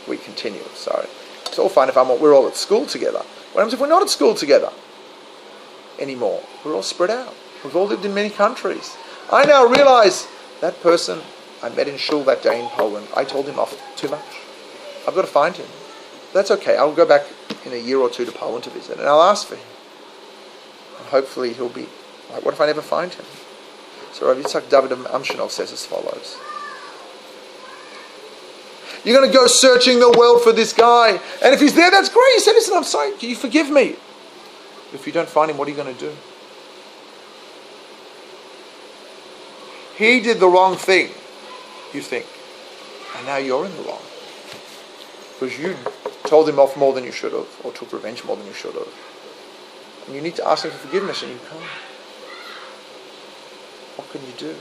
we continue. So it's all fine if we're all at school together. What happens if we're not at school together anymore? We're all spread out. We've all lived in many countries. I now realize that person I met in shul that day in Poland, I told him off too much. I've got to find him. That's okay. I'll go back in a year or two to Poland to visit, and I'll ask for him. And hopefully he'll be like, what if I never find him? So Rav Yitzhak David Amshinov says as follows. You're going to go searching the world for this guy, and if he's there, that's great. You say, listen, I'm sorry, can you forgive me? If you don't find him, what are you going to do? He did the wrong thing, you think, and now you're in the wrong. Because you told him off more than you should have, or took revenge more than you should have. And you need to ask him for forgiveness, and you can't. What can you do?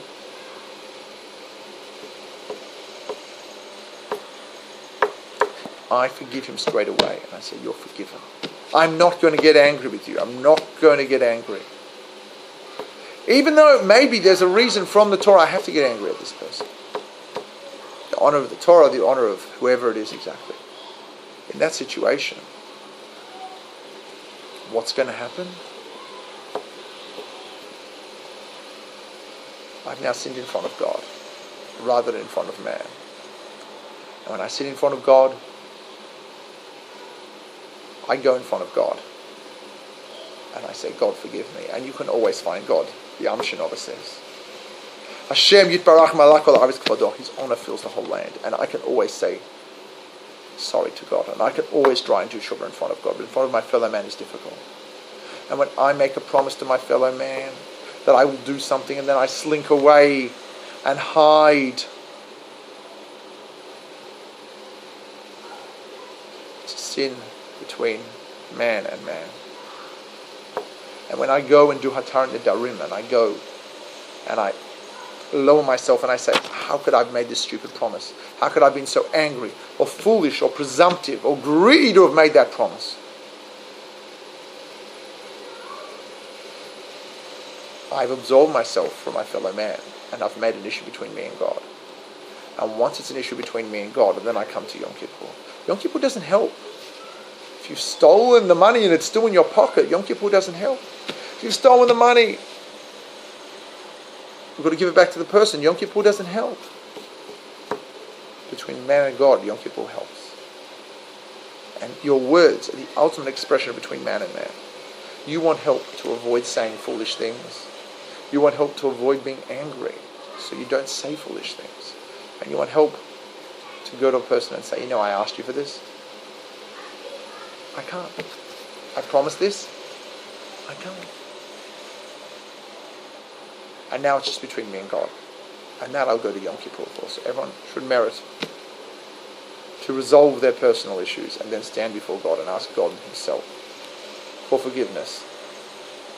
I forgive him straight away, and I say, you're forgiven. I'm not going to get angry with you. I'm not going to get angry. Even though maybe there's a reason from the Torah I have to get angry at this person. The honor of the Torah, the honor of whoever it is exactly. In that situation, what's going to happen? I've now sinned in front of God rather than in front of man. And when I sit in front of God, I go in front of God and I say, God, forgive me. And you can always find God. The Amshinova says, Hashem Yitbarach Malach Kol Haaretz Kvodo. His honor fills the whole land. And I can always say sorry to God. And I can always try and do tshuva in front of God. But in front of my fellow man is difficult. And when I make a promise to my fellow man that I will do something and then I slink away and hide, it's a sin between man and man. And when I go and do Hatar Nedarim, and I go and I lower myself and I say, how could I have made this stupid promise? How could I have been so angry or foolish or presumptive or greedy to have made that promise? I've absolved myself from my fellow man, and I've made an issue between me and God. And once it's an issue between me and God, then I come to Yom Kippur. Yom Kippur doesn't help. If you've stolen the money and it's still in your pocket, Yom Kippur doesn't help. If you've stolen the money, you've got to give it back to the person. Yom Kippur doesn't help. Between man and God, Yom Kippur helps. And your words are the ultimate expression between man and man. You want help to avoid saying foolish things. You want help to avoid being angry, so you don't say foolish things. And you want help to go to a person and say, I asked you for this. I can't. I promised this. I can't. And now it's just between me and God. And that I'll go to Yom Kippur for. So everyone should merit to resolve their personal issues and then stand before God and ask God himself for forgiveness.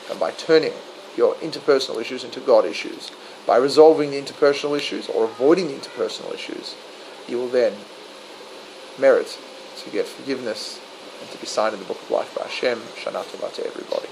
And by turning your interpersonal issues into God issues, by resolving the interpersonal issues or avoiding the interpersonal issues, you will then merit to get forgiveness and to be signed in the book of life by Hashem. Shana Tova to everybody.